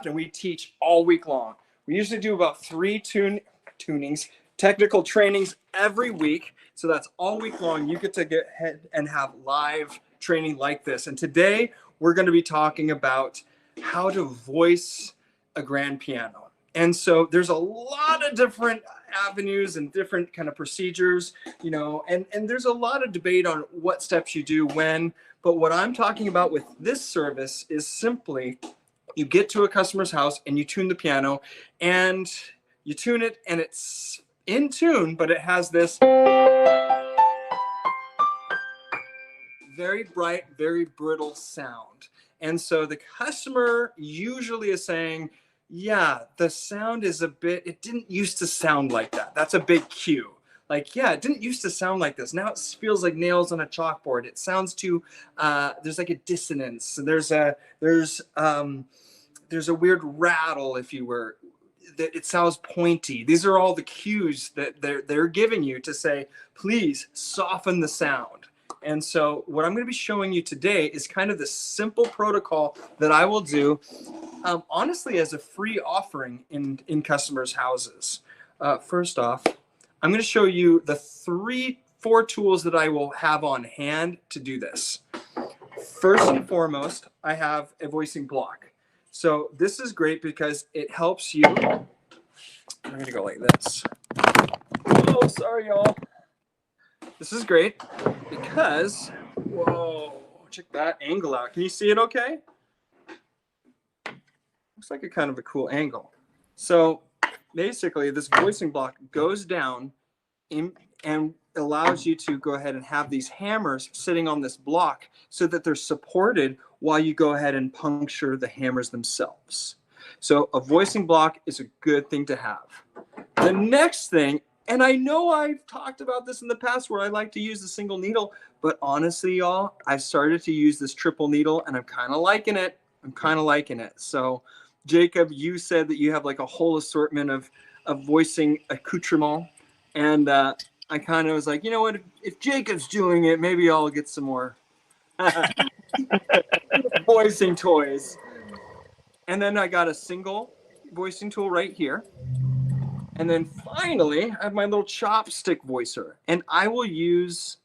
and we teach all week long. We usually do about 3 tunings, technical trainings every week. So that's all week long. You get to get ahead and have live training like this. And today we're going to be talking about how to voice a grand piano. And so there's a lot of different avenues and different kind of procedures, you know, and there's a lot of debate on what steps you do when. But what I'm talking about with this service is simply you get to a customer's house and you tune the piano and you tune it and it's in tune, but it has this very bright, very brittle sound. And so the customer usually is saying, yeah, the sound is a bit, it didn't used to sound like that. That's a big cue. Like, yeah, it didn't used to sound like this. Now it feels like nails on a chalkboard. It sounds too, there's like a dissonance. There's a weird rattle, if you were. It sounds pointy. These are all the cues that they're giving you to say, please soften the sound. And so what I'm going to be showing you today is kind of the simple protocol that I will do, honestly, as a free offering in customers' houses. First off, I'm going to show you the 4 tools that I will have on hand to do this. First and foremost, I have a voicing block. So this is great because it helps you. I'm going to go like this. Oh, sorry, y'all. This is great because, whoa, check that angle out. Can you see it okay? Looks like a kind of a cool angle. So basically this voicing block goes down and allows you to go ahead and have these hammers sitting on this block so that they're supported while you go ahead and puncture the hammers themselves. So a voicing block is a good thing to have. The next thing, and I know I've talked about this in the past where I like to use the single needle, but honestly, y'all, I've started to use this triple needle and I'm kind of liking it. So Jacob, you said that you have like a whole assortment of voicing accoutrement. And I kind of was like, you know what, if Jacob's doing it, maybe I'll get some more voicing toys. And then I got a single voicing tool right here. And then finally, I have my little chopstick voicer. And I will use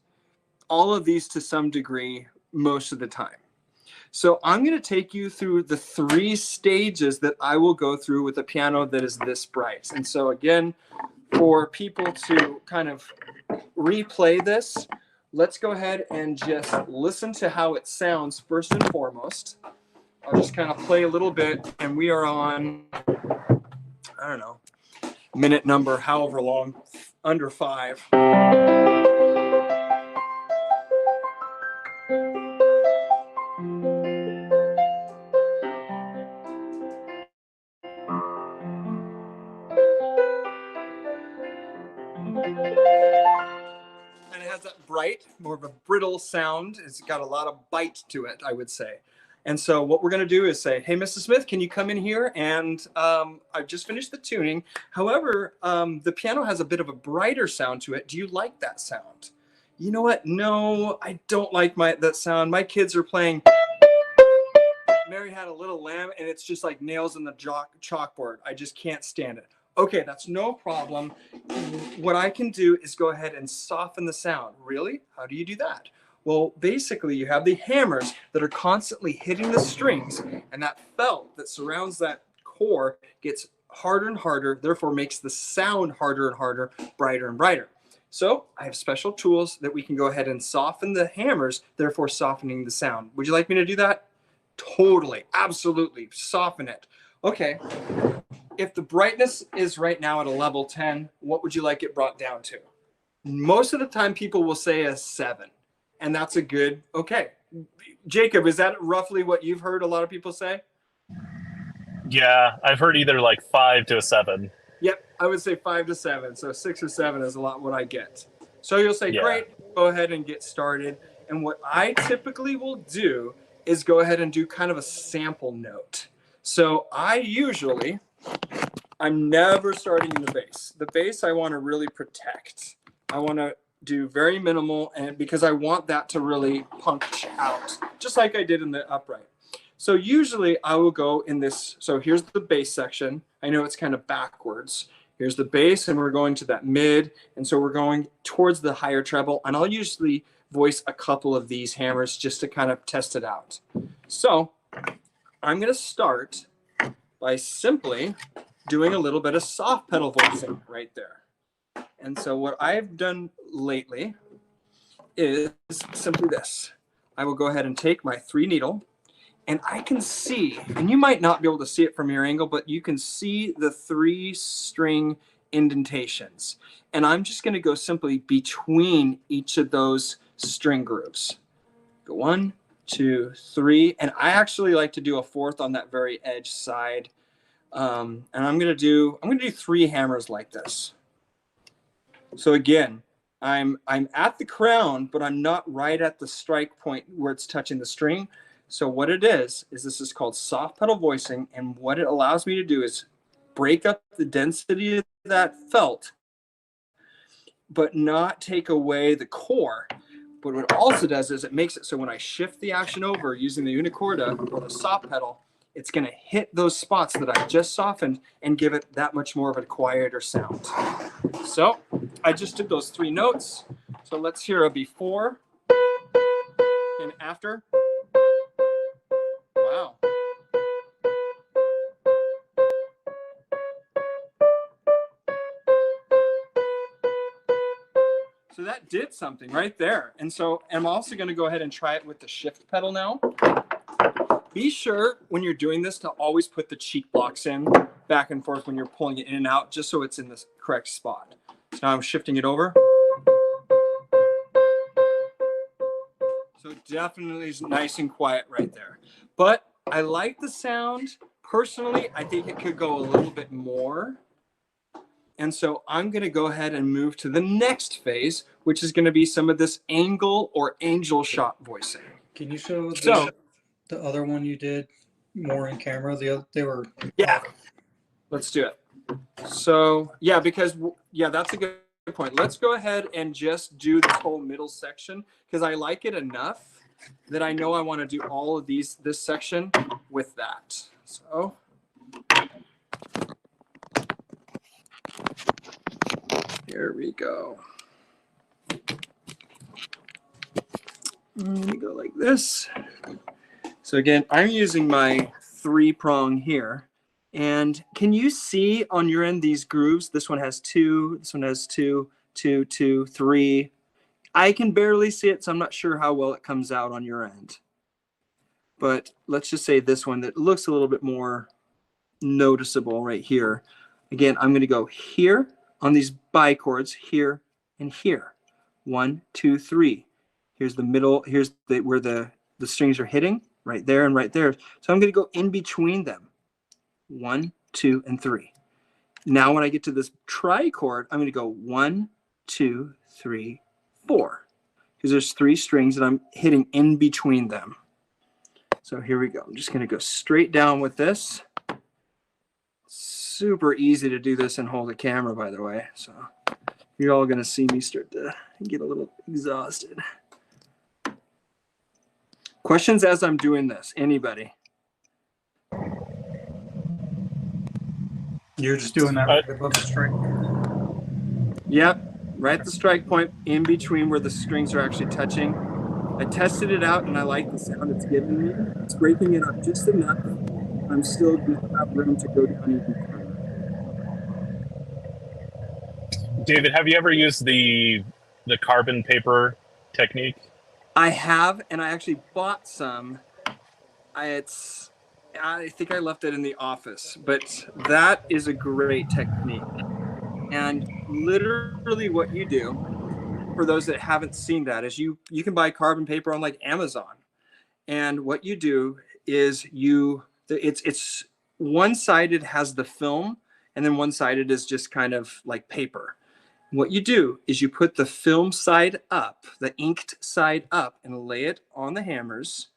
all of these to some degree most of the time. So I'm going to take you through the 3 stages that I will go through with a piano that is this bright. And so again, for people to kind of replay this, let's go ahead and just listen to how it sounds first and foremost. I'll just kind of play a little bit, and we are on, I don't know, minute number, however long, under 5. And it has that bright, more of a brittle sound. It's got a lot of bite to it, I would say. And so what we're going to do is say, hey, Mrs. Smith, can you come in here? And I've just finished the tuning. However, the piano has a bit of a brighter sound to it. Do you like that sound? You know what? No, I don't like that sound. My kids are playing Mary Had a Little Lamb, and it's just like nails in the chalkboard. I just can't stand it. Okay, that's no problem. What I can do is go ahead and soften the sound. Really? How do you do that? Well, basically, you have the hammers that are constantly hitting the strings, and that felt that surrounds that core gets harder and harder, therefore makes the sound harder and harder, brighter and brighter. So I have special tools that we can go ahead and soften the hammers, therefore softening the sound. Would you like me to do that? Totally, absolutely, soften it. Okay, if the brightness is right now at a level 10, what would you like it brought down to? Most of the time people will say a 7. And that's a good, okay. Jacob, is that roughly what you've heard a lot of people say? Yeah, I've heard either like 5 to a 7. Yep, I would say 5 to 7. So 6 or 7 is a lot what I get. So you'll say, great, go ahead and get started. And what I typically will do is go ahead and do kind of a sample note. So I'm never starting in the bass. The bass I want to really protect. I want to do very minimal, and because I want that to really punch out, just like I did in the upright. So usually I will go in this. So here's the bass section. I know it's kind of backwards. Here's the bass, and we're going to that mid. And so we're going towards the higher treble. And I'll usually voice a couple of these hammers just to kind of test it out. So I'm going to start by simply doing a little bit of soft pedal voicing right there. And so what I've done lately is simply this. I will go ahead and take my 3 needle, and I can see, and you might not be able to see it from your angle, but you can see the 3 string indentations. And I'm just going to go simply between each of those string grooves. Go 1, 2, 3, and I actually like to do a 4th on that very edge side. And I'm going to do 3 hammers like this. So again, I'm at the crown, but I'm not right at the strike point where it's touching the string. So what it is this is called soft pedal voicing, and what it allows me to do is break up the density of that felt, but not take away the core. But what it also does is it makes it so when I shift the action over using the unicorda or the soft pedal, it's going to hit those spots that I just softened and give it that much more of a quieter sound. So I just did those 3 notes. So let's hear a before and after. Wow. So that did something right there. And so I'm also going to go ahead and try it with the shift pedal now. Be sure when you're doing this to always put the cheek blocks in back and forth when you're pulling it in and out, just so it's in the correct spot. So now I'm shifting it over. So definitely is nice and quiet right there. But I like the sound. Personally, I think it could go a little bit more. And so I'm going to go ahead and move to the next phase, which is going to be some of this angle or angel shot voicing. Can you show the other one you did more in camera? They were... Yeah, let's do it. So yeah, because that's a good point. Let's go ahead and just do this whole middle section, because I like it enough that I know I want to do all of this section with that. So here we go. Let me go like this. So again, I'm using my 3-prong here. And can you see on your end these grooves? This one has 2, this one has 2, 2, 2, 3. I can barely see it, so I'm not sure how well it comes out on your end. But let's just say this one that looks a little bit more noticeable right here. Again, I'm going to go here on these bichords, here and here. 1, 2, 3. Here's the middle. Here's where the strings are hitting, right there and right there. So I'm going to go in between them. 1, 2, and 3. Now when I get to this trichord, I'm going to go 1, 2, 3, 4. Because there's 3 strings that I'm hitting in between them. So here we go. I'm just going to go straight down with this. Super easy to do this and hold a camera, by the way. So you're all going to see me start to get a little exhausted. Questions as I'm doing this? Anybody? You're just doing that right above the strike. Yep, right at the strike point, in between where the strings are actually touching. I tested it out and I like the sound it's giving me. It's breaking it up just enough. I'm still going to have room to go down even further. David, have you ever used the carbon paper technique? I have, and I actually bought some. I think I left it in the office, but that is a great technique. And literally what you do, for those that haven't seen that, is you can buy carbon paper on like Amazon. And what you do is it's one-sided has the film, and then one-sided is just kind of like paper. What you do is you put the film side up, the inked side up, and lay it on the hammers,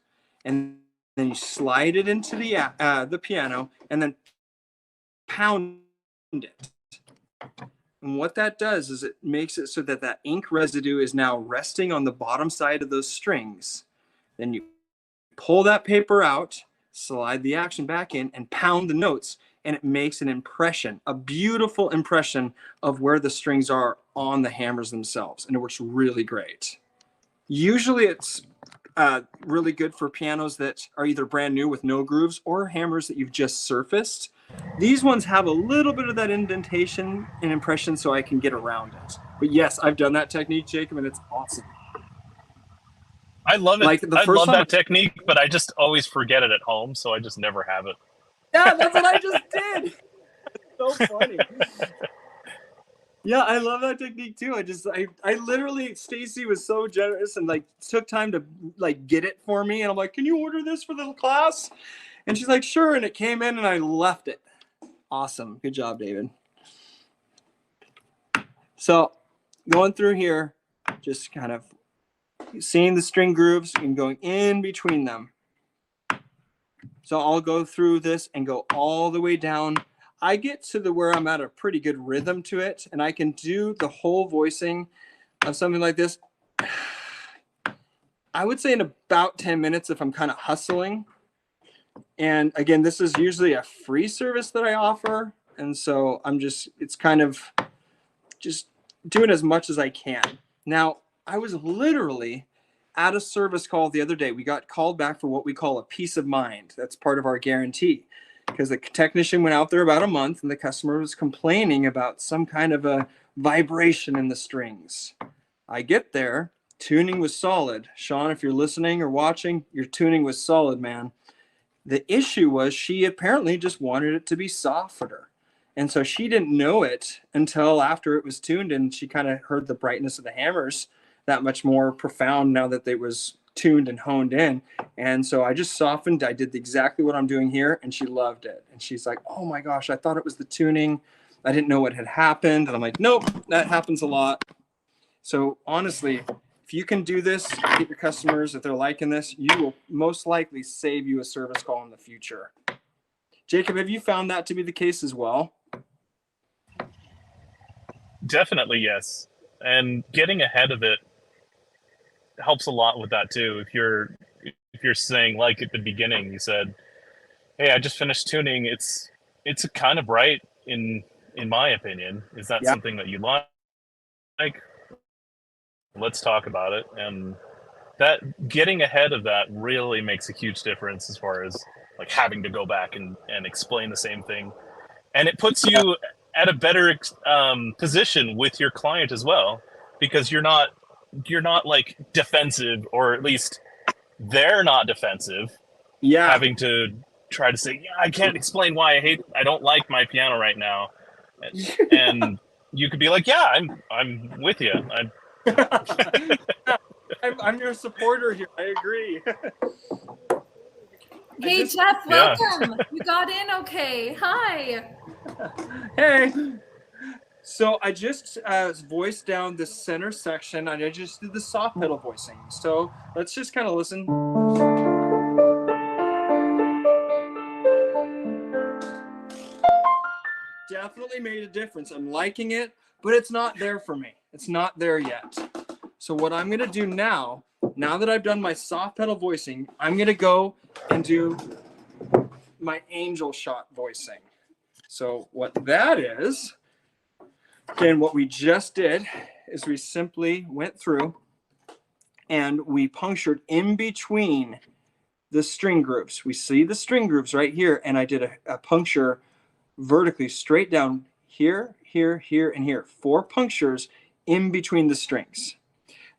and then you slide it into the piano, and then pound it. And what that does is it makes it so that that ink residue is now resting on the bottom side of those strings. Then you pull that paper out, slide the action back in, and pound the notes. And it makes an impression, a beautiful impression of where the strings are on the hammers themselves. And it works really great. Usually it's really good for pianos that are either brand new with no grooves or hammers that you've just surfaced. These ones have a little bit of that indentation and impression, so I can get around it. But yes, I've done that technique, Jacob, and it's awesome. I love it. Like the I first love time that technique, but I just always forget it at home, so I just never have it. Yeah, that's what I just did. So funny. Yeah, I love that technique too. I literally, Stacy was so generous and like took time to like get it for me. And I'm like, can you order this for the class? And she's like, sure. And it came in and I left it. Awesome. Good job, David. So going through here, just kind of seeing the string grooves and going in between them. So I'll go through this and go all the way down. I get to where I'm at a pretty good rhythm to it, and I can do the whole voicing of something like this. I would say in about 10 minutes if I'm kind of hustling. And again, this is usually a free service that I offer. And so it's kind of just doing as much as I can. Now, I was literally at a service call the other day. We got called back for what we call a peace of mind. That's part of our guarantee, because the technician went out there about a month and the customer was complaining about some kind of a vibration in the strings. I get there, tuning was solid. Sean, if you're listening or watching, your tuning was solid, man. The issue was she apparently just wanted it to be softer. And so she didn't know it until after it was tuned, and she kind of heard the brightness of the hammers that much more profound now that it was tuned and honed in. And so I just softened. I did exactly what I'm doing here, and she loved it. And she's like, oh my gosh, I thought it was the tuning. I didn't know what had happened. And I'm like, nope, that happens a lot. So honestly, if you can do this, get your customers, if they're liking this, you will most likely save you a service call in the future. Jacob, have you found that to be the case as well? Definitely, yes. And getting ahead of it helps a lot with that too. If you're saying, like at the beginning, you said, "Hey, I just finished tuning. It's kind of bright in my opinion. Is that something that you like? Let's talk about it." And that getting ahead of that really makes a huge difference as far as like having to go back and explain the same thing, and it puts you at a better position with your client as well, because you're not like defensive, or at least they're not defensive. Yeah. Having to try to say, yeah, I can't explain why I don't like my piano right now. And you could be like, yeah, I'm with you. I'm your supporter here. I agree. Hey, Jeff, welcome. You got in okay. Hi. Hey. So I just voiced down the center section, and I just did the soft pedal voicing. So let's just kind of listen. Definitely made a difference. I'm liking it, but it's not there for me. It's not there yet. So what I'm going to do now that I've done my soft pedal voicing, I'm going to go and do my angel shot voicing. So what that is, again, what we just did is we simply went through and we punctured in between the string grooves. We see the string grooves right here, and I did a puncture vertically straight down here, here, here, and here. 4 punctures in between the strings.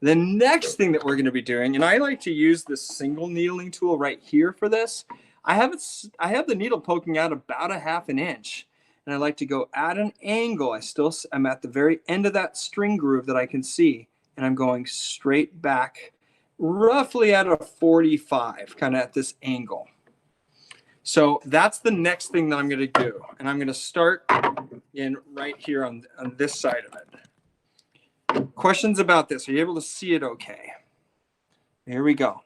The next thing that we're going to be doing, and I like to use this single needling tool right here for this. I have the needle poking out about 1/2 inch, and I like to go at an angle. I'm at the very end of that string groove that I can see, and I'm going straight back, roughly at a 45, kind of at this angle. So that's the next thing that I'm going to do, and I'm going to start in right here on this side of it. Questions about this? Are you able to see it okay? Here we go.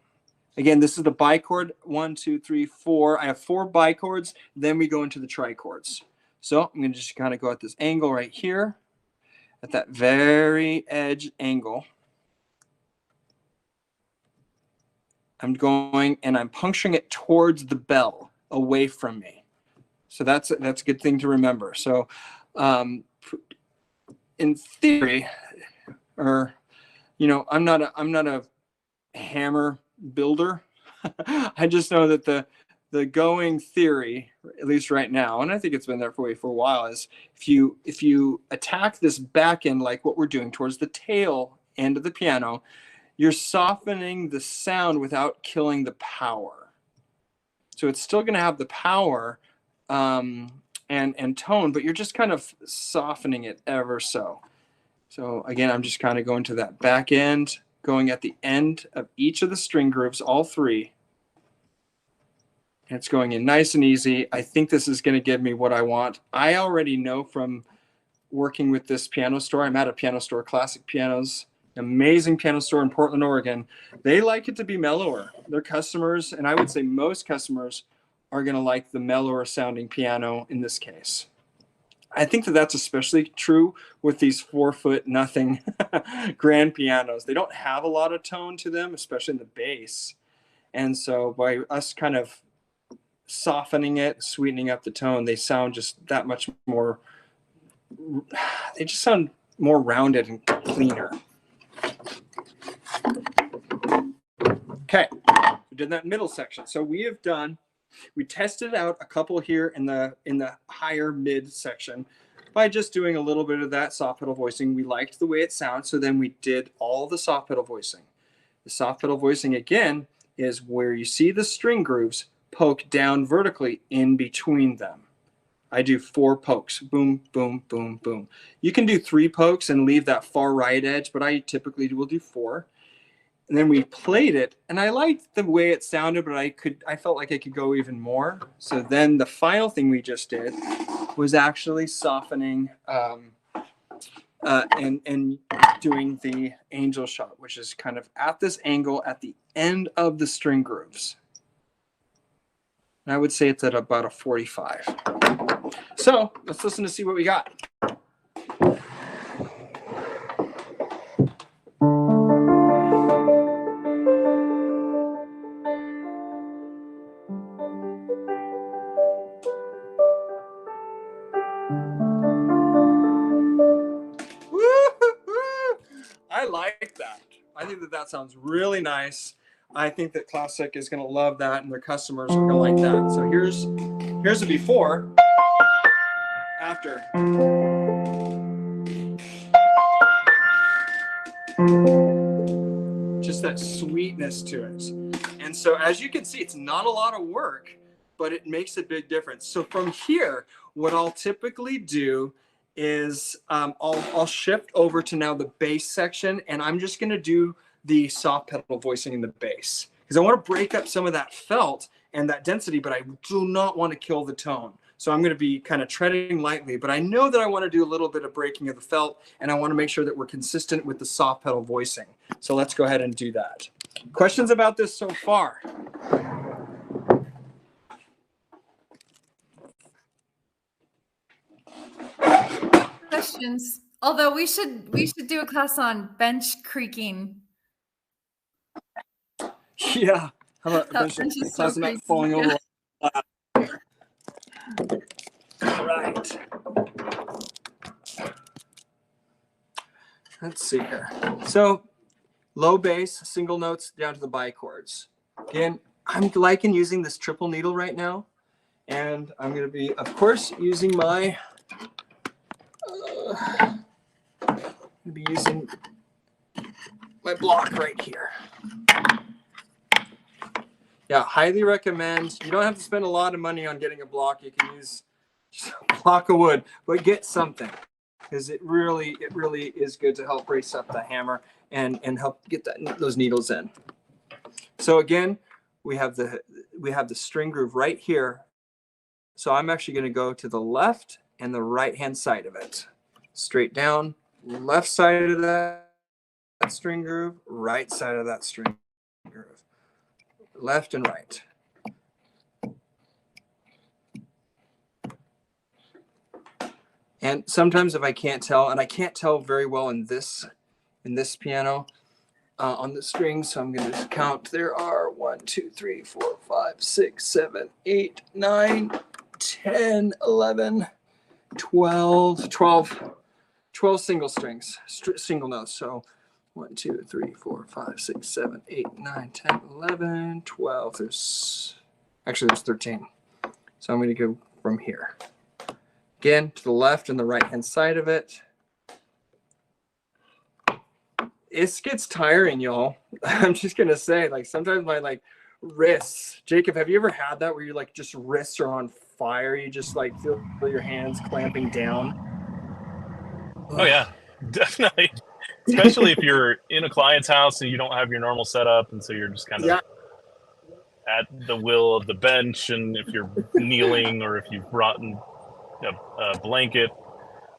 Again, this is the bichord, 1, 2, 3, 4. I have 4 bichords, then we go into the trichords. So I'm going to just kind of go at this angle right here, at that very edge angle. I'm going and I'm puncturing it towards the bell, away from me. So that's a good thing to remember. So in theory, or I'm not a hammer builder. I just know that the going theory, at least right now, and I think it's been there for a while, is if you attack this back end like what we're doing towards the tail end of the piano, you're softening the sound without killing the power. So it's still going to have the power and tone, but you're just kind of softening it ever so. So again, I'm just kind of going to that back end, going at the end of each of the string grooves, all three. And it's going in nice and easy. I think this is going to give me what I want. I already know from working with this piano store. I'm at a piano store, Classic Pianos, amazing piano store in Portland, Oregon. They like it to be mellower. Their customers, and I would say most customers, are going to like the mellower sounding piano in this case. I think that that's especially true with these 4-foot nothing grand pianos. They don't have a lot of tone to them, especially in the bass. And so by us kind of softening it, sweetening up the tone, they sound just that much more, they just sound more rounded and cleaner. Okay, we did that middle section. So we tested out a couple here in the higher mid section by just doing a little bit of that soft pedal voicing. We liked the way it sounds, so then we did all the soft pedal voicing. The soft pedal voicing, again, is where you see the string grooves poke down vertically in between them. I do 4 pokes, boom, boom, boom, boom. You can do 3 pokes and leave that far right edge, but I typically will do 4. And then we played it, and I liked the way it sounded, but I felt like I could go even more. So then the final thing we just did was actually softening and doing the angel shot, which is kind of at this angle at the end of the string grooves. And I would say it's at about a 45. So let's listen to see what we got. I like that. I think that sounds really nice. I think that Classic is going to love that, and their customers are going to like that. So here's a before, after. Just that sweetness to it. And so as you can see, it's not a lot of work, but it makes a big difference. So from here, what I'll typically do is I'll shift over to now the bass section, and I'm just going to do the soft pedal voicing in the bass because I want to break up some of that felt and that density, but I do not want to kill the tone. So I'm going to be kind of treading lightly, but I know that I want to do a little bit of breaking of the felt, and I want to make sure that we're consistent with the soft pedal voicing. So let's go ahead and do that. Questions about this so far? Questions. Although we should do a class on bench creaking. Yeah. How about eventually class about falling over? All right. Let's see here. So low bass, single notes down to the bichords. Again, I'm liking using this triple needle right now. And I'm going to be, of course, using my block right here. Yeah, highly recommend. You don't have to spend a lot of money on getting a block. You can use just a block of wood, but get something because it really is good to help brace up the hammer and help get those needles in. So again, we have the string groove right here. So I'm actually going to go to the left and the right hand side of it. Straight down, left side of that string groove, right side of that string groove. Left and right. And sometimes if I can't tell, and I can't tell very well in this piano, on the string. So I'm going to count. There are 1, 2, 3, 4, 5, 6, 7, 8, 9, 10, 11, 12, 12 single strings, single notes. So 1, 2, 3, 4, 5, 6, 7, 8, 9, 10, 11, 12. There's 13. So I'm going to go from here. Again, to the left and the right-hand side of it. It gets tiring, y'all. I'm just going to say, like, sometimes my, like, wrists. Jacob, have you ever had that where your, like, just wrists are on fire? You just, like, feel your hands clamping down? Oh, yeah, definitely. Especially if you're in a client's house and you don't have your normal setup, and so you're just kind of at the will of the bench, and if you're kneeling or if you've brought in a blanket,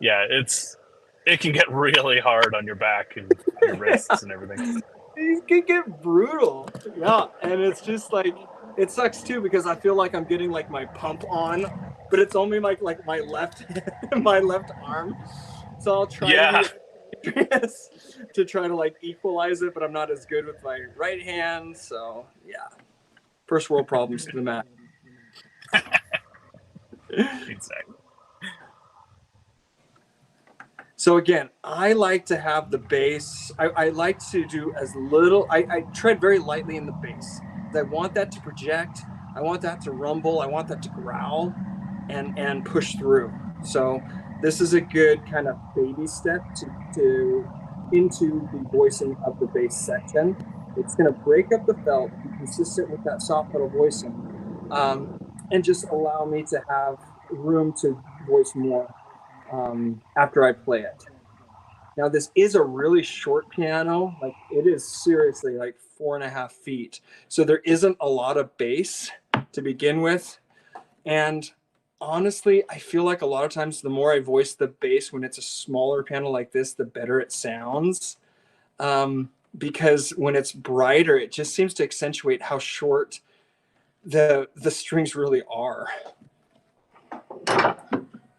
it can get really hard on your back and your wrists and everything. It can get brutal. Yeah, and it's just like, it sucks too because I feel like I'm getting like my pump on, but it's only like my left my left arm. So I'll try to try to like equalize it, but I'm not as good with my right hand. So yeah, first world problems to the mat. Exactly. So again, I like to have the bass. I like to do as little. I tread very lightly in the bass. I want that to project. I want that to rumble. I want that to growl and push through. So this is a good kind of baby step to into the voicing of the bass section. It's going to break up the felt, be consistent with that soft pedal voicing, and just allow me to have room to voice more after I play it. Now this is a really short piano, like it is seriously like 4.5 feet. So there isn't a lot of bass to begin with. And honestly, I feel like a lot of times the more I voice the bass when it's a smaller piano like this, the better it sounds. Because when it's brighter, it just seems to accentuate how short the strings really are.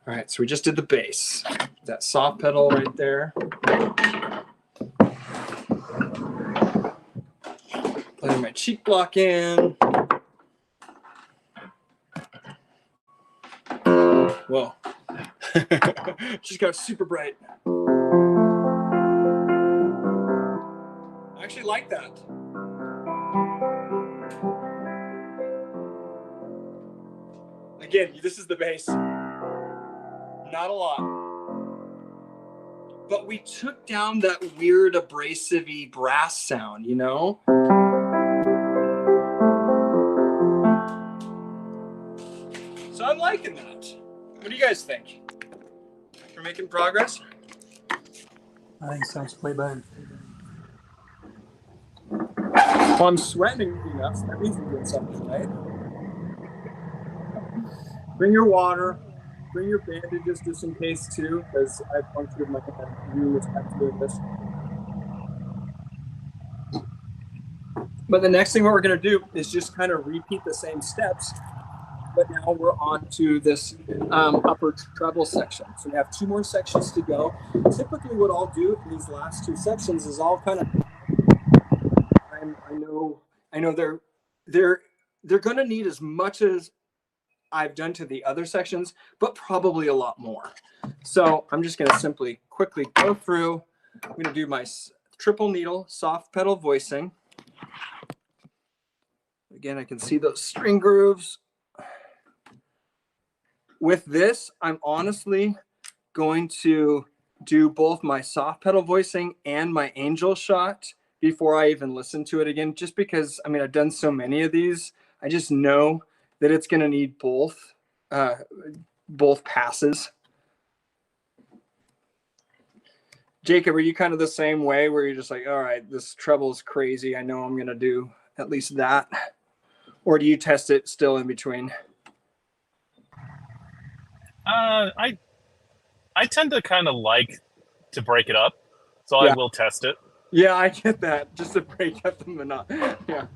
All right, so we just did the bass. That soft pedal right there. Putting my cheek block in. Whoa. Just got super bright. I actually like that. Again, this is the bass. Not a lot. But we took down that weird abrasive-y brass sound, you know? So I'm liking that. What do you guys think? We're making progress? I think it sounds way better. Well, I'm sweating enough, so that means we're doing something, right? Bring your water. Bring your bandages just in case too, because I punctured my hand numerous times doing this. But the next thing what we're going to do is just kind of repeat the same steps, but now we're on to this upper treble section. So we have 2 more sections to go. Typically what I'll do in these last 2 sections is I'll kind of, I know they're going to need as much as I've done to the other sections, but probably a lot more. So I'm just going to simply quickly go through. I'm going to do my triple needle soft pedal voicing. Again, I can see those string grooves. With this, I'm honestly going to do both my soft pedal voicing and my angel shot before I even listen to it again, just because, I mean, I've done so many of these. I just know that it's going to need both passes. Jacob, are you kind of the same way where you're just like, all right, this treble is crazy. I know I'm going to do at least that. Or do you test it still in between? I tend to kind of like to break it up, so I will test it. Yeah, I get that. Just to break up the monotony. Yeah.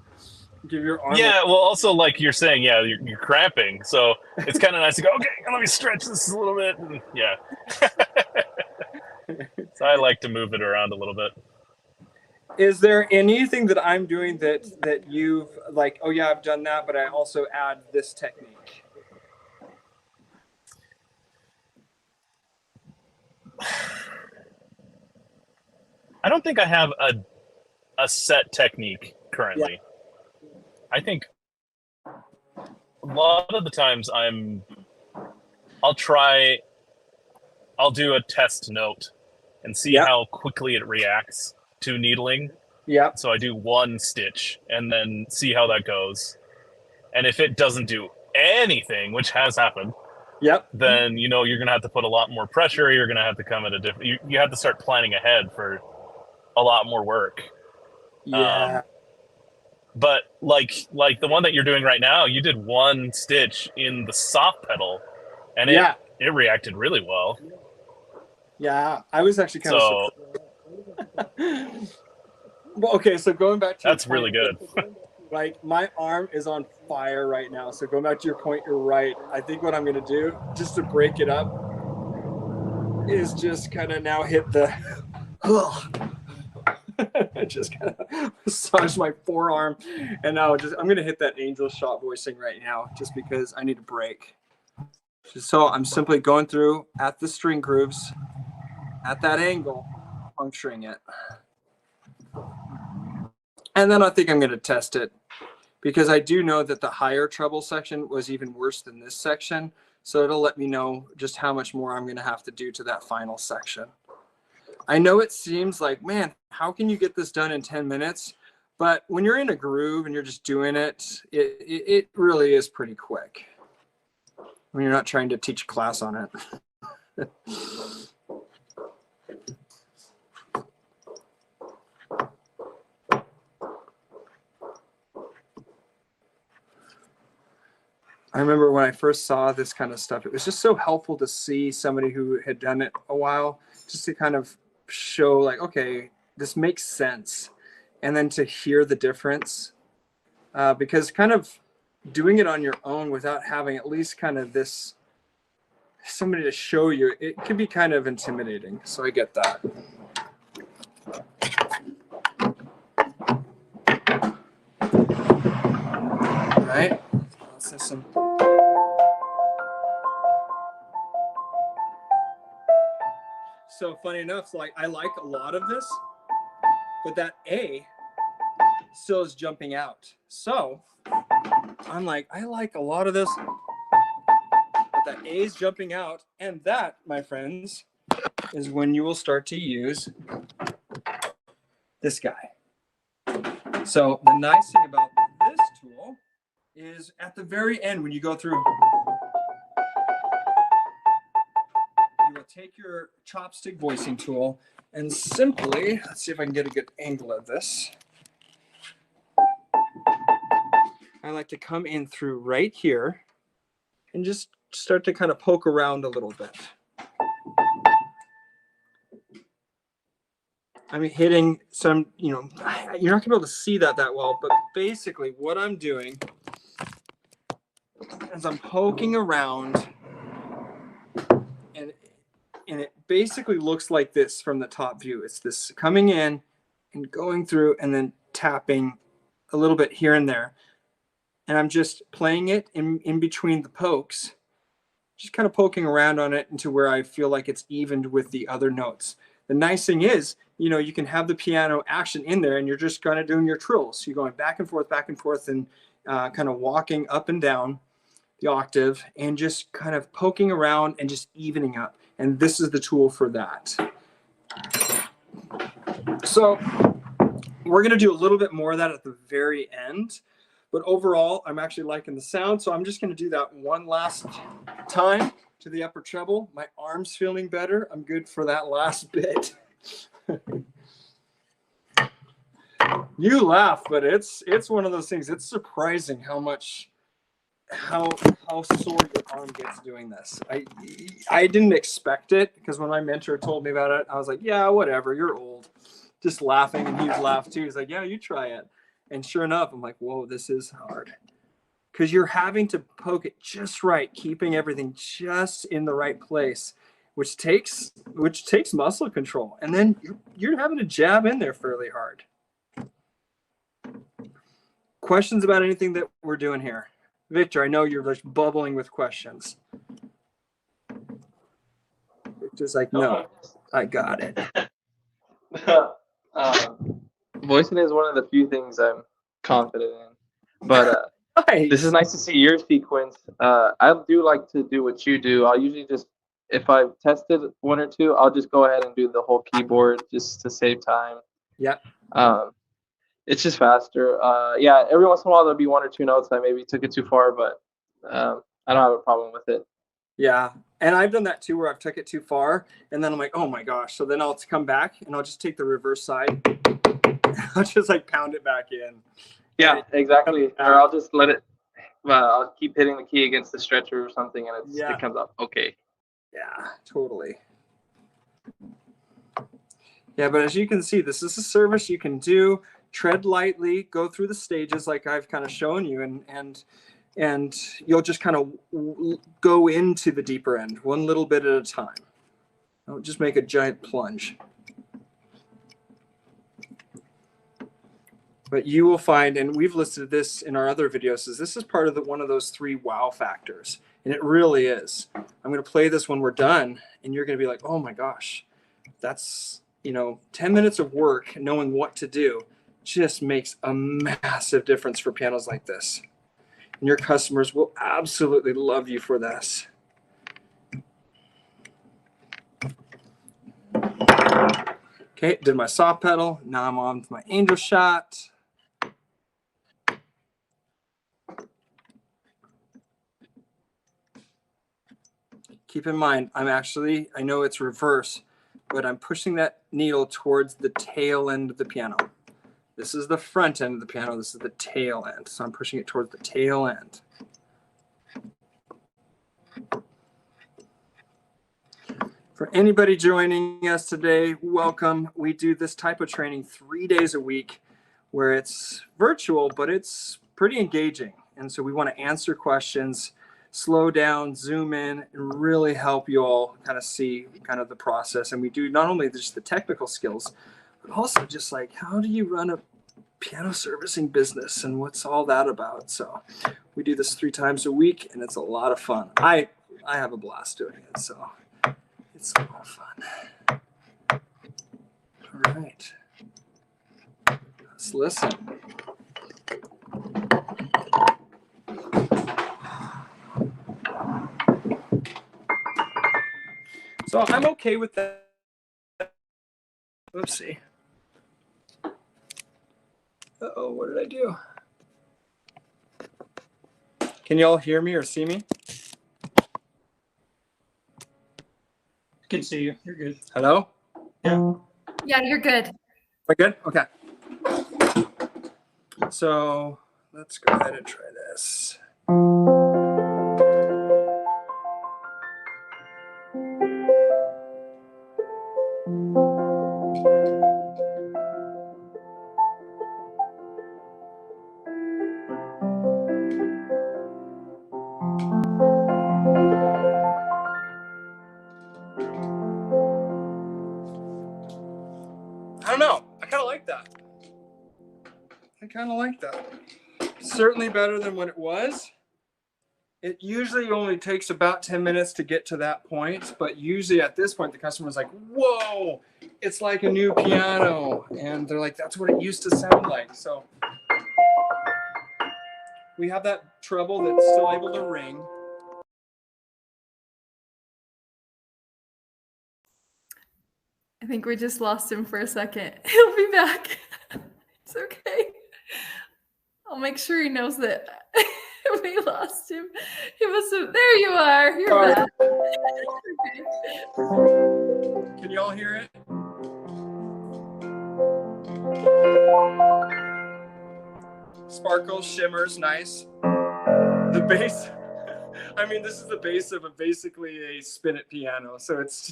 Give your arm. Yeah, well, also like you're saying, you're cramping, so it's kind of nice to go, okay, let me stretch this a little bit. And, So I like to move it around a little bit. Is there anything that I'm doing that you've like, oh yeah, I've done that, but I also add this technique? I don't think I have a set technique currently. I think a lot of the times I'll do a test note and see how quickly it reacts to needling. Yeah. So I do one stitch and then see how that goes. And if it doesn't do anything, which has happened, then you're going to have to put a lot more pressure. You're going to have to come at a different. You have to start planning ahead for a lot more work. Yeah. But like the one that you're doing right now, you did one stitch in the soft pedal, and it reacted really well. Yeah, I was actually kind of surprised. Well, okay, so going back to that's really good. Like my arm is on fire right now. So going back to your point, you're right. I think what I'm going to do, just to break it up, is just kind of now hit the. Just kind of massage my forearm, and now I'm going to hit that angel shot voicing right now, just because I need a break. So I'm simply going through at the string grooves, at that angle, puncturing it. And then I think I'm going to test it, because I do know that the higher treble section was even worse than this section. So it'll let me know just how much more I'm going to have to do to that final section. I know it seems like, man, how can you get this done in 10 minutes? But when you're in a groove and you're just doing it, it really is pretty quick when you're not trying to teach a class on it. I remember when I first saw this kind of stuff, it was just so helpful to see somebody who had done it a while, just to kind of show like, okay, this makes sense. And then to hear the difference, because kind of doing it on your own without having at least kind of this, somebody to show you, it can be kind of intimidating. So I get that. All right. Let's have some. So funny enough, like I like a lot of this, but that A still is jumping out. So I'm like, I like a lot of this, but that A is jumping out. And that, my friends, is when you will start to use this guy. So the nice thing about this tool is at the very end, when you go through, you will take your chopstick voicing tool and simply, let's see if I can get a good angle of this. I like to come in through right here and just start to kind of poke around a little bit. I'm hitting some, you're not gonna be able to see that well, but basically what I'm doing is I'm poking around, and it basically looks like this from the top view. It's this coming in and going through and then tapping a little bit here and there. And I'm just playing it in between the pokes, just kind of poking around on it into where I feel like it's evened with the other notes. The nice thing is, you can have the piano action in there and you're just kind of doing your trills. You're going back and forth and kind of walking up and down the octave and just kind of poking around and just evening up. And this is the tool for that. So we're going to do a little bit more of that at the very end. But overall, I'm actually liking the sound. So I'm just going to do that one last time to the upper treble. My arm's feeling better. I'm good for that last bit. You laugh, but it's one of those things. It's surprising how sore your arm gets doing this. I didn't expect it, because when my mentor told me about it, I was like, yeah, whatever, you're old. Just laughing, and he'd laugh too. He's like, yeah, you try it. And sure enough, I'm like, whoa, this is hard. Because you're having to poke it just right, keeping everything just in the right place, which takes muscle control. And then you're having to jab in there fairly hard. questions about anything that we're doing here? Victor, I know you're just bubbling with questions. Victor's like, no, I got it. Voicing is one of the few things I'm confident in. But Nice. this is nice to see your sequence. I do like to do what you do. I'll usually just, if I've tested one or two, I'll just go ahead and do the whole keyboard just to save time. Yeah. It's just faster. Yeah, every once in a while there'll be one or two notes I maybe took it too far, but I don't have a problem with it. Yeah. And I've done that too, where I've took it too far and then I'm like, oh my gosh. So then I'll come back and I'll just take the reverse side. I'll just like pound it back in. Yeah, exactly. Or I'll just let it, I'll keep hitting the key against the stretcher or something and it comes up okay. Yeah, totally. Yeah, but as you can see, this is a service you can do. Tread lightly, go through the stages like I've kind of shown you, and you'll just kind of go into the deeper end one little bit at a time. Don't just make a giant plunge. But you will find, and we've listed this in our other videos, is this is part of one of those 3 wow factors. And it really is. I'm going to play this when we're done, and you're going to be like, oh my gosh, that's, 10 minutes of work knowing what to do just makes a massive difference for pianos like this. And your customers will absolutely love you for this. Okay, did my saw pedal. Now I'm on my angel shot. Keep in mind, I know it's reverse, but I'm pushing that needle towards the tail end of the piano. This is the front end of the piano. This is the tail end. So I'm pushing it towards the tail end. For anybody joining us today, welcome. We do this type of training 3 days a week where it's virtual, but it's pretty engaging. And so we want to answer questions, slow down, zoom in, and really help you all kind of see kind of the process. And we do not only just the technical skills, but also just like, how do you run a piano servicing business and what's all that about? So we do this 3 times a week and it's a lot of fun. I have a blast doing it, so it's a lot of fun. All right, let's listen. So I'm okay with that. Let's see. Uh-oh, what did I do? Can you all hear me or see me? Can see you. You're good. Hello? Yeah. Yeah, you're good. We're good? Okay. So let's go ahead and try this. I don't know. I kind of like that. Certainly better than what it was. It usually only takes about 10 minutes to get to that point, but usually at this point, the customer's like, whoa, it's like a new piano. And they're like, that's what it used to sound like. So we have that treble that's still able to ring. I think we just lost him for a second. He'll be back. It's okay. I'll make sure he knows that we lost him. He must have. There you are. You're back. Okay. Can you all hear it? Sparkles, shimmers, nice. The bass. I mean, this is the bass of basically a spin it piano. So it's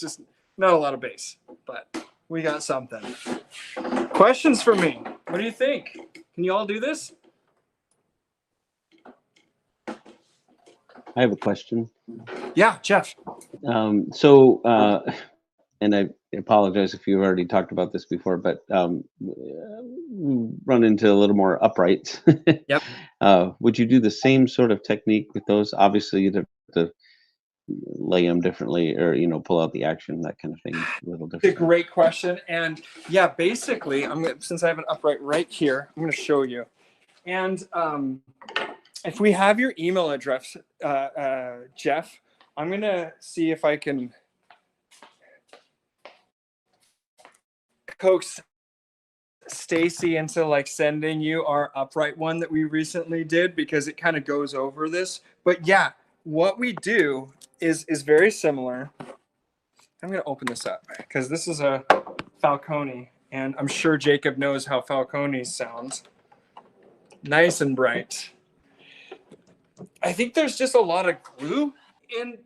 just not a lot of bass, but we got something. Questions for me? What do you think? Can you all do this? I have a question. Yeah, Jeff. And apologize if you've already talked about this before, but run into a little more uprights. Yep. Would you do the same sort of technique with those? Obviously, you'd have to lay them differently, or pull out the action, that kind of thing, a little It's a different. great question. And yeah, basically, since I have an upright right here, I'm going to show you. And if we have your email address, Jeff, I'm going to see if I can coax Stacy into like sending you our upright one that we recently did, because it kind of goes over this. But yeah, what we do is very similar. I'm going to open this up because this is a Falcone, and I'm sure Jacob knows how Falcones sound. Nice and bright. I think there's just a lot of glue in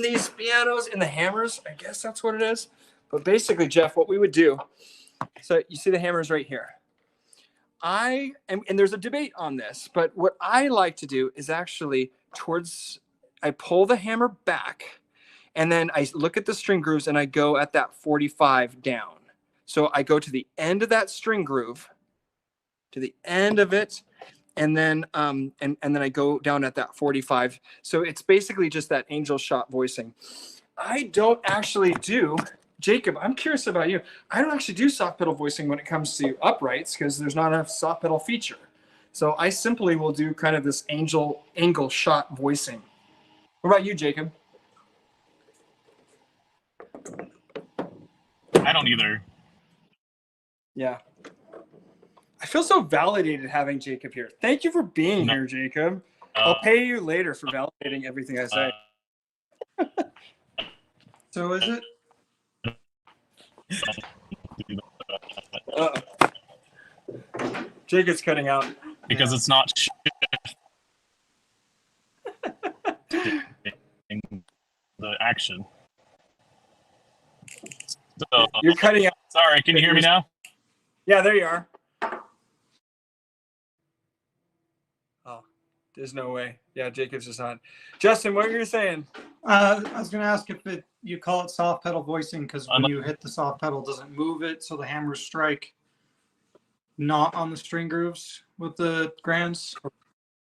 these pianos, in the hammers. I guess that's what it is. But basically, Jeff, what we would do, so you see the hammers right here. And there's a debate on this, but what I like to do is actually I pull the hammer back, and then I look at the string grooves and I go at that 45 down. So I go to the end of that string groove, to the end of it, and then and then I go down at that 45. So it's basically just that angel shot voicing. I don't actually do, Jacob, I'm curious about you. I don't actually do soft pedal voicing when it comes to uprights because there's not enough soft pedal feature. So I simply will do kind of this angle shot voicing. What about you, Jacob? I don't either. Yeah. I feel so validated having Jacob here. Thank you for being here, Jacob. I'll pay you later for validating everything I say. So is it? Jacob's cutting out. Because it's not the action. So, You're cutting out. sorry, can you hear me now? Yeah, there you are. Oh, there's no way. Yeah, Jacob's just on. Justin, what were you saying? I was going to ask if you call it soft pedal voicing because when you hit the soft pedal, does it move it so the hammers strike not on the string grooves with the grands?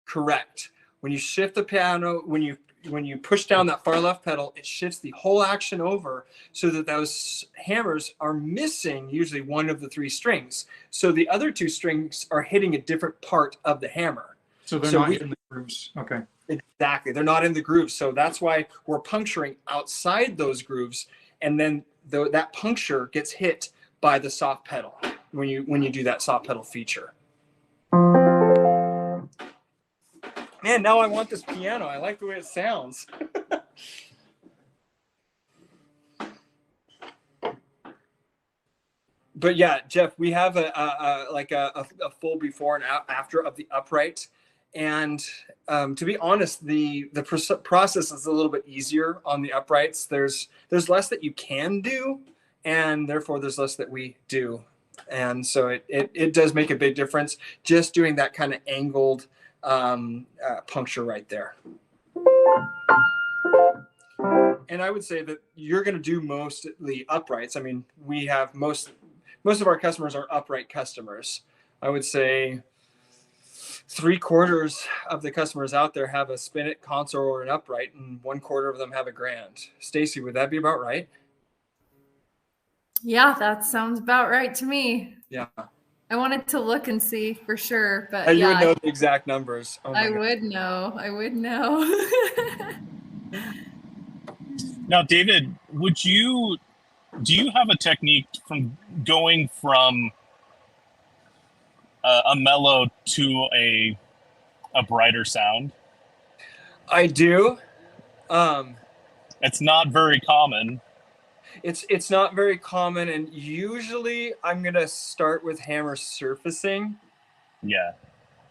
Correct. When you shift the piano, when you push down that far left pedal, it shifts the whole action over so that those hammers are missing usually one of the three strings. So the other two strings are hitting a different part of the hammer. So they're not in the grooves. Okay. Exactly. They're not in the grooves. So that's why we're puncturing outside those grooves. And then that puncture gets hit by the soft pedal when you do that soft pedal feature. Man, now I want this piano. I like the way it sounds. But yeah, Jeff, we have a full before and after of the upright. And to be honest, the process is a little bit easier on the uprights. There's less that you can do, and therefore there's less that we do. And so it does make a big difference just doing that kind of angled puncture right there. And I would say that you're going to do mostly uprights. I mean, we have most of our customers are upright customers. I would say 3/4 of the customers out there have a spinet console or an upright, and 1/4 of them have a grand. Stacy, would that be about right? Yeah, that sounds about right to me. Yeah. I wanted to look and see for sure, but You yeah, would know the exact numbers. Oh I would know. I would know. Now, David, do you have a technique from going from a mellow to a brighter sound? I do. It's not very common. It's not very common, and usually I'm gonna start with hammer surfacing. Yeah.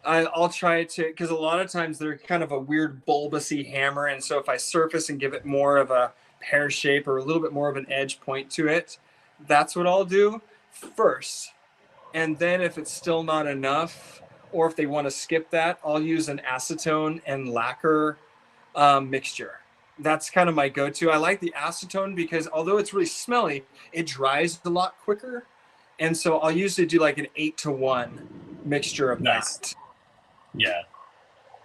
I'll try to, because a lot of times they're kind of a weird bulbousy hammer, and so if I surface and give it more of a pear shape or a little bit more of an edge point to it, that's what I'll do first. And then if it's still not enough, or if they want to skip that, I'll use an acetone and lacquer mixture. That's kind of my go-to. I like the acetone because although it's really smelly, it dries a lot quicker. And so I'll usually do like an 8-to-1 mixture of Nice. that. Yeah.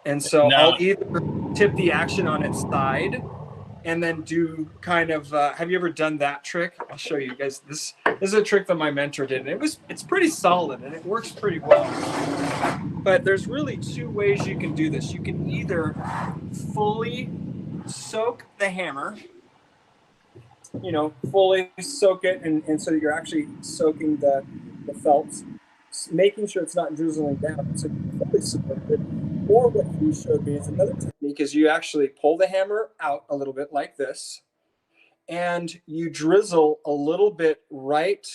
And so Now- I'll either tip the action on its side and then do kind of, have you ever done that trick? I'll show you guys. This is a trick that my mentor did. And it's pretty solid and it works pretty well. But there's really two ways you can do this. You can either fully soak the hammer, fully soak it, and so you're actually soaking the felt, making sure it's not drizzling down. So you fully soak it. Or what he showed me is another technique is you actually pull the hammer out a little bit like this, and you drizzle a little bit right,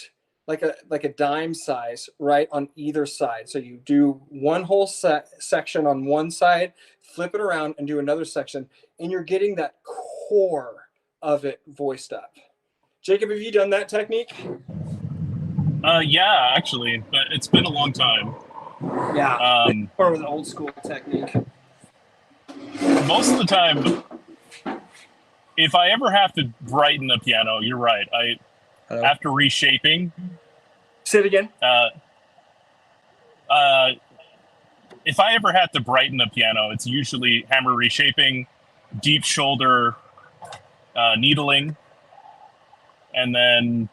like a dime size, right on either side. So you do one whole section on one side, flip it around, and do another section, and you're getting that core of it voiced up. Jacob, have you done that technique? Yeah, actually, but it's been a long time. Yeah, more of an old school technique. Most of the time, if I ever have to brighten a piano, you're right. After reshaping. Say it again. If I ever had to brighten a piano, it's usually hammer reshaping, deep shoulder needling, and then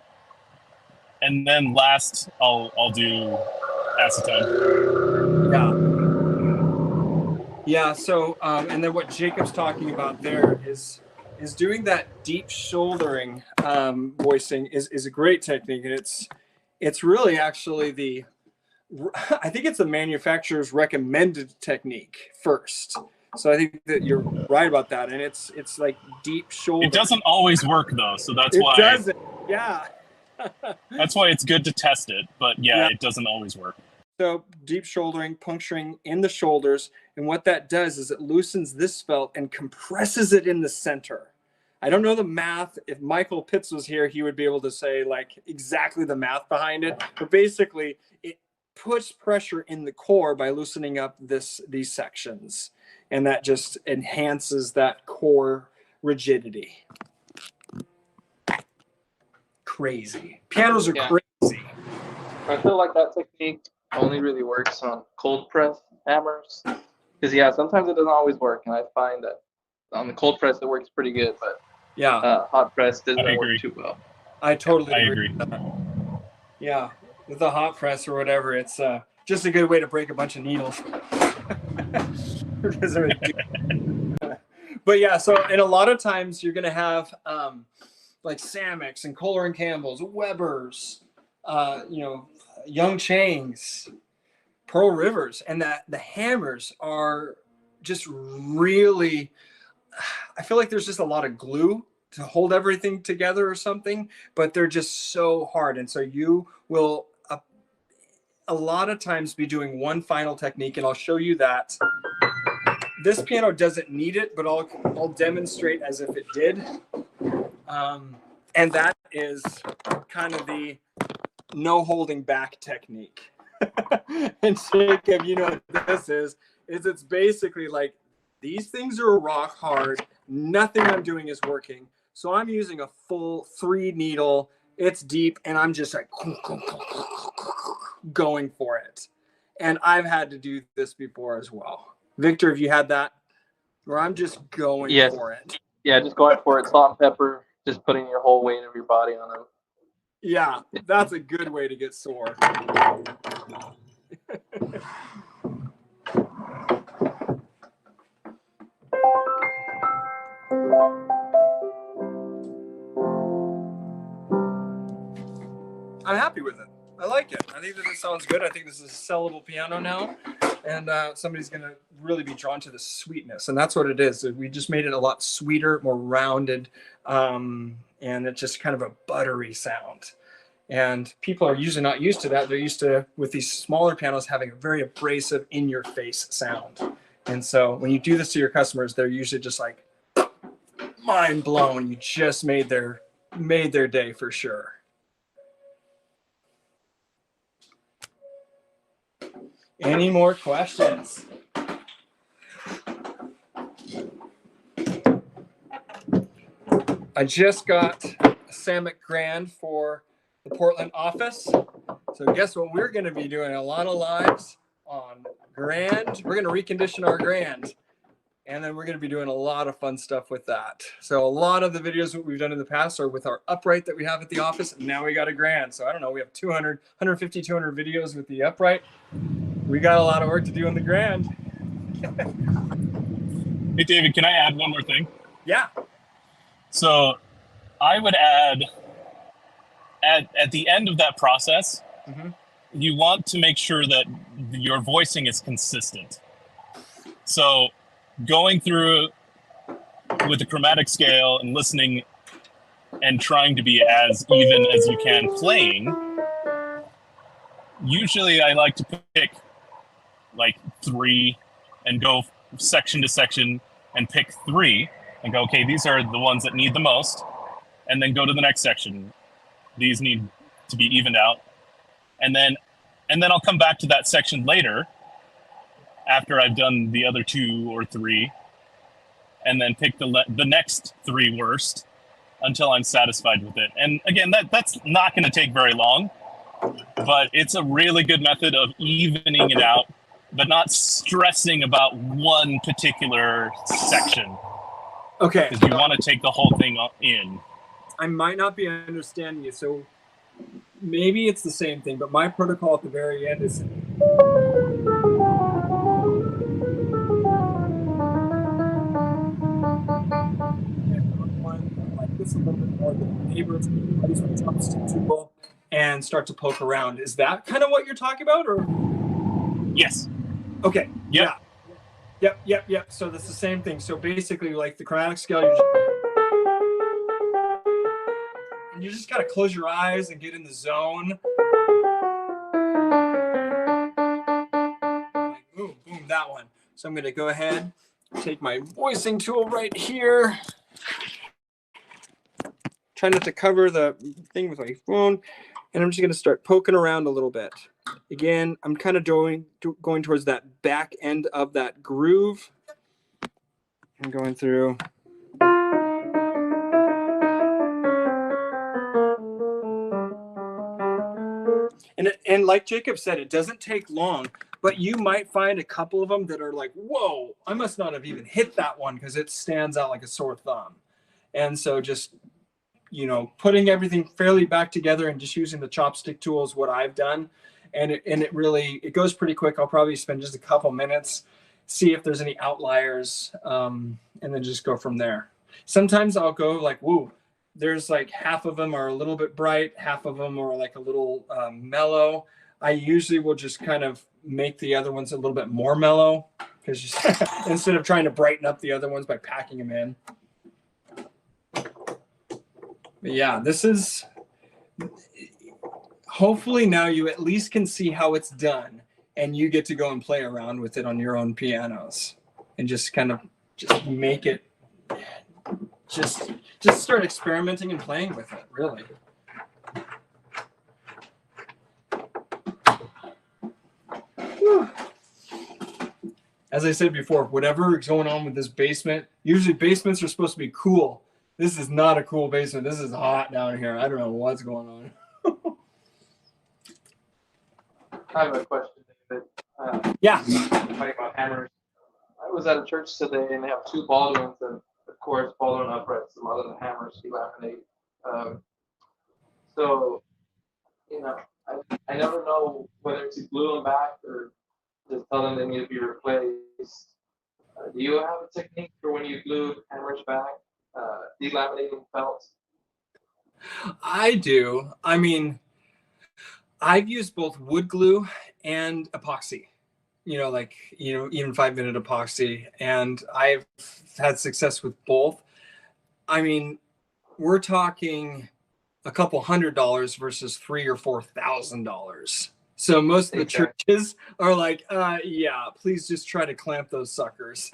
last I'll do acetone. Yeah. So and then what Jacob's talking about there is doing that deep shouldering voicing is a great technique, and it's really actually I think it's the manufacturer's recommended technique first. So I think that you're right about that, and it's like deep shoulder. It doesn't always work though, so that's why. It doesn't. Yeah. That's why it's good to test it, but yeah, it doesn't always work. So deep shouldering, puncturing in the shoulders, and what that does is it loosens this felt and compresses it in the center. I don't know the math. If Michael Pitts was here, he would be able to say like exactly the math behind it. But basically, it puts pressure in the core by loosening up these sections, and that just enhances that core rigidity. Crazy. Pianos are crazy. I feel like that technique only really works on cold press hammers. Because sometimes it doesn't always work, and I find that on the cold press it works pretty good, but hot press doesn't work too well. I totally agree. With that. Yeah, with the hot press or whatever, it's just a good way to break a bunch of needles. But yeah, so and a lot of times you're gonna have like Samex and Kohler and Campbell's, Weber's, Young Chang's, Pearl Rivers, and that the hammers are just really, I feel like there's just a lot of glue to hold everything together or something, but they're just so hard. And so you will a lot of times be doing one final technique, and I'll show you that. This piano doesn't need it, but I'll demonstrate as if it did. And that is kind of the no holding back technique. And Jacob, you know what this is it's basically like these things are rock hard. Nothing I'm doing is working. So I'm using a full 3 needle. It's deep, and I'm just like going for it. And I've had to do this before as well. Victor, have you had that? Where I'm just going for it. Yeah, just going for it. Salt and pepper, just putting your whole weight of your body on them. Yeah, that's a good way to get sore. I'm happy with it. I like it. I think that it sounds good. I think this is a sellable piano now, and somebody's going to really be drawn to the sweetness, and that's what it is. We just made it a lot sweeter, more rounded, and it's just kind of a buttery sound. And people are usually not used to that. They're used to, with these smaller pianos, having a very abrasive, in-your-face sound. And so when you do this to your customers, they're usually just like mind blown. You just made their day for sure. Any more questions? I just got a Samick Grand for the Portland office. So guess what we're going to be doing? A lot of lives on Grand. We're going to recondition our Grand. And then we're going to be doing a lot of fun stuff with that. So a lot of the videos that we've done in the past are with our upright that we have at the office. And now we got a Grand. So I don't know, we have 200, 150, 200 videos with the upright. We got a lot of work to do on the Grand. Hey, David, can I add one more thing? Yeah. So I would add, at the end of that process, you want to make sure that your voicing is consistent. So going through with the chromatic scale and listening and trying to be as even as you can playing, usually I like to pick like 3 and go section to section and pick 3 and go, okay, these are the ones that need the most, and then go to the next section. These need to be evened out. And then I'll come back to that section later after I've done the other 2 or 3, and then pick the next 3 worst until I'm satisfied with it. And again, that's not going to take very long, but it's a really good method of evening it out, but not stressing about one particular section. Okay. Because you want to take the whole thing in. I might not be understanding you, so maybe it's the same thing, but my protocol at the very end is like this a little bit more than the neighbors. I use my chopstick tool and start to poke around. Is that kind of what you're talking about, or? Yes. Okay. Yep. Yeah. Yep. So that's the same thing. So basically, like the chromatic scale, you just gotta close your eyes and get in the zone. Like, boom, that one. So I'm gonna go ahead, take my voicing tool right here. Try not to cover the thing with my phone, and I'm just gonna start poking around a little bit. Again, I'm kind of going towards that back end of that groove. I'm going through. And like Jacob said, it doesn't take long, but you might find a couple of them that are like, whoa, I must not have even hit that one because it stands out like a sore thumb. And so just, putting everything fairly back together and just using the chopstick tool is what I've done. And it goes pretty quick. I'll probably spend just a couple minutes, see if there's any outliers, and then just go from there. Sometimes I'll go like, whoa, there's like half of them are a little bit bright, half of them are like a little mellow. I usually will just kind of make the other ones a little bit more mellow, because instead of trying to brighten up the other ones by packing them in. But yeah, this is, hopefully now you at least can see how it's done, and you get to go and play around with it on your own pianos and just kind of just make it, just start experimenting and playing with it, really. Whew. As I said before, whatever is going on with this basement, usually basements are supposed to be cool. This is not a cool basement. This is hot down here. I don't know what's going on. I have a question, David. Yeah. Talking about hammers. I was at a church today, and they have 2 Baldwins, and of course, Baldwin uprights, some other hammers delaminate. So, I never know whether to glue them back or just tell them they need to be replaced. Do you have a technique for when you glue hammers back, delaminating felts? I do. I mean, I've used both wood glue and epoxy, even 5-minute epoxy, and I've had success with both. I mean, we're talking a couple $100 versus $3,000 or $4,000. So most of the churches are like, yeah, please just try to clamp those suckers.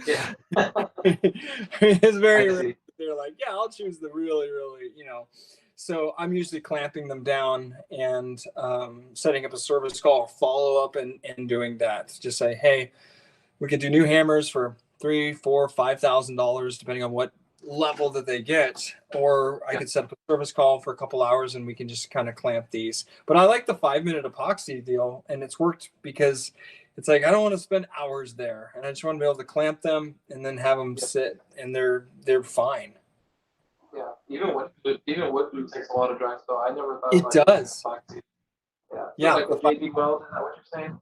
Yeah. It's very rare. They're like, yeah, I'll choose the really, So I'm usually clamping them down and setting up a service call or follow up and doing that. Just say, hey, we can do new hammers for $3,000, $4,000, $5,000, depending on what level that they get, or I could set up a service call for a couple hours and we can just kind of clamp these. But I like the 5-minute epoxy deal, and it's worked because it's like I don't want to spend hours there, and I just want to be able to clamp them and then have them sit, and they're fine. Yeah, even wood glue takes a lot of drying, so I never thought it does. Epoxy. Yeah, Yeah. Like the JD Weld, is that what you're saying?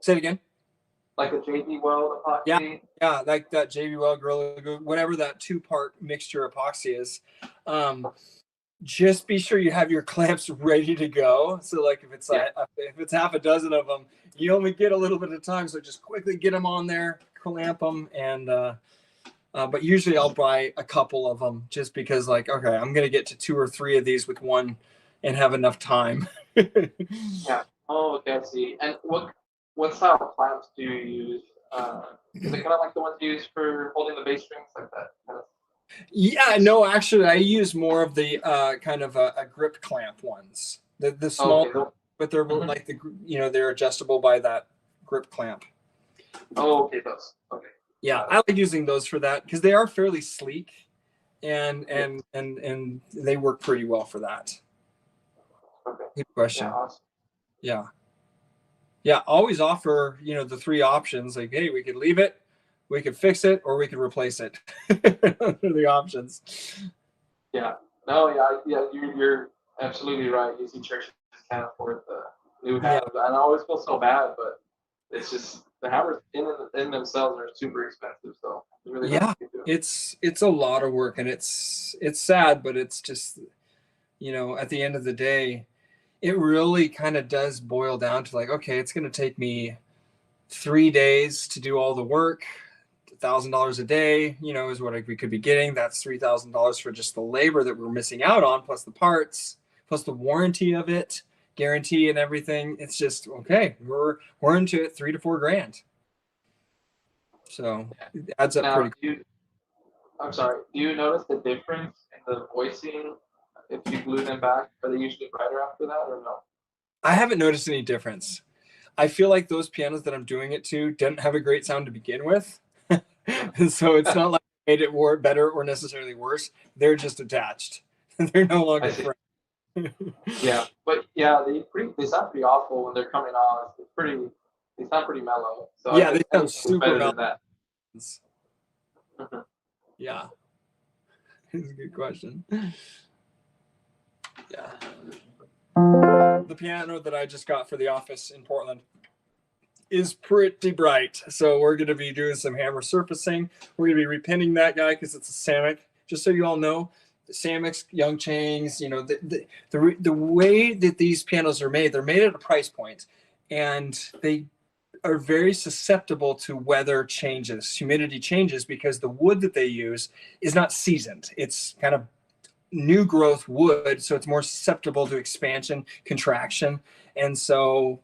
Say it again. Like a JD Weld epoxy. Yeah, like that JB Weld, Gorilla Glue, whatever that 2-part mixture epoxy is. Just be sure you have your clamps ready to go. So like if it's half a dozen of them, you only get a little bit of time. So just quickly get them on there, clamp them, and but usually I'll buy a couple of them just because like, okay, I'm gonna get to 2 or 3 of these with one and have enough time. Yeah. Oh, okay, I see. And what style of clamps do you use? Is it kind of like the ones you use for holding the bass strings, like that kind of? Yeah, no, actually, I use more of the kind of a grip clamp ones. The small, Okay. but they're like they're adjustable by that grip clamp. Oh, okay, those. Okay. Yeah, I like using those for that because they are fairly sleek, and they work pretty well for that. Okay. Good question. Yeah. Awesome. Yeah. Always offer the 3 options. Like, hey, we could leave it, we could fix it, or we could replace it. Those are the options. Yeah. No. Yeah. You're absolutely right. You see churches can't afford the new hammers, and I always feel so bad, but it's just the hammers in themselves are super expensive. So you really it's a lot of work, and it's sad, but it's just at the end of the day, it really kind of does boil down to like, okay, it's going to take me 3 days to do all the work. $1,000 a day, is what we could be getting. That's $3,000 for just the labor that we're missing out on, plus the parts, plus the warranty of it, guarantee and everything. It's just, okay, we're into it, $3 to $4 grand. So it adds up pretty quick. I'm sorry. Do you notice the difference in the voicing if you glue them back? Are they usually brighter after that, or no? I haven't noticed any difference. I feel like those pianos that I'm doing it to didn't have a great sound to begin with. And so it's not like I made it better or necessarily worse. They're just attached. They're no longer friends. Yeah, but yeah, they sound pretty awful when they're coming on. They sound pretty mellow. So yeah, they sound super mellow. Yeah, it's a good question. Yeah, the piano that I just got for the office in Portland is pretty bright, so we're going to be doing some hammer surfacing. We're going to be repinning that guy because it's a Samick. Just so you all know, the Samick's, Young Chang's, the way that these pianos are made, they're made at a price point, and they are very susceptible to weather changes, humidity changes, because the wood that they use is not seasoned. It's kind of new growth wood, so it's more susceptible to expansion, contraction, and so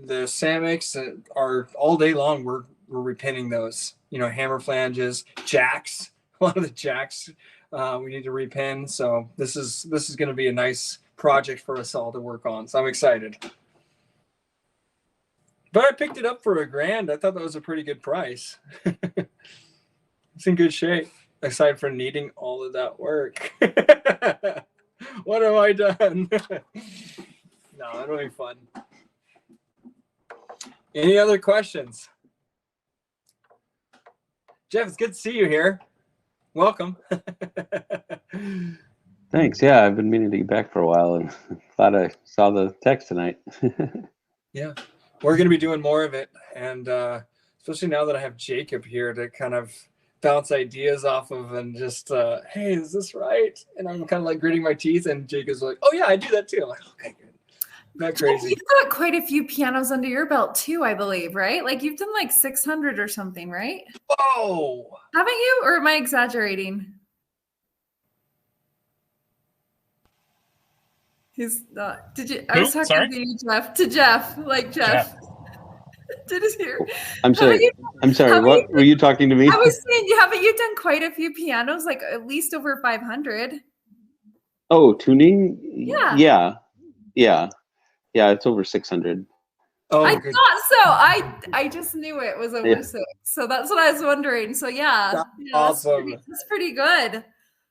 the Samick's are all day long. We're repinning those, hammer flanges, jacks. A lot of the jacks we need to repin. So this is going to be a nice project for us all to work on. So I'm excited. But I picked it up for $1 grand. I thought that was a pretty good price. It's in good shape, aside from needing all of that work. What have I done? No, it'll be fun. Any other questions? Jeff, it's good to see you here. Welcome. Thanks. Yeah, I've been meaning to get back for a while and thought I saw the text tonight. Yeah, we're going to be doing more of it. And especially now that I have Jacob here to kind of bounce ideas off of and just, hey, is this right? And I'm kind of like gritting my teeth, and Jacob's like, oh yeah, I do that too. I'm like, okay, good. Not crazy. You've got quite a few pianos under your belt too, I believe, right? Like you've done like 600 or something, right? Whoa! Haven't you? Or am I exaggerating? He's not. Did you? I was talking to you, Jeff. To Jeff, like Jeff. Did his hear? I'm sorry. What were you talking to me? I was saying, haven't you done quite a few pianos, like at least over 500? Oh, tuning? Yeah. Yeah, it's over 600. Oh, I good. thought so. I just knew it was over 6. So that's what I was wondering. So yeah, That's yeah, awesome. That's pretty good.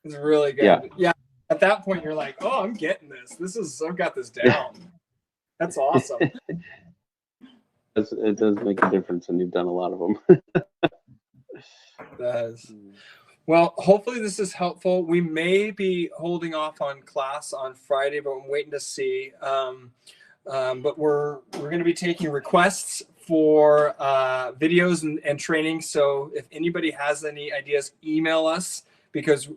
It's really good. Yeah. At that point, you're like, oh, I'm getting this. I've got this down. That's awesome. It does make a difference when you've done a lot of them. It does. Well, hopefully this is helpful. We may be holding off on class on Friday, but I'm waiting to see. But we're going to be taking requests for videos and training. So if anybody has any ideas, email us, because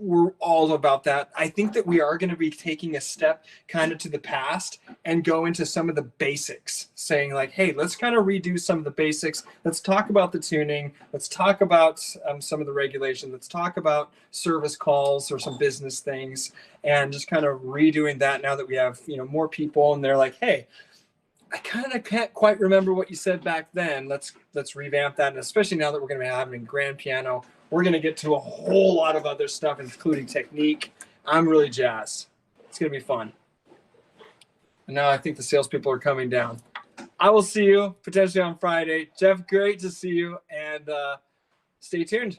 we're all about that. I think that we are going to be taking a step kind of to the past and go into some of the basics, saying like, hey, let's kind of redo some of the basics. Let's talk about the tuning. Let's talk about some of the regulation. Let's talk about service calls or some business things, and just kind of redoing that now that we have, more people and they're like, hey, I kind of can't quite remember what you said back then. Let's revamp that. And especially now that we're going to be having grand piano, we're going to get to a whole lot of other stuff, including technique. I'm really jazzed. It's going to be fun. And now I think the salespeople are coming down. I will see you potentially on Friday. Jeff, great to see you, and stay tuned.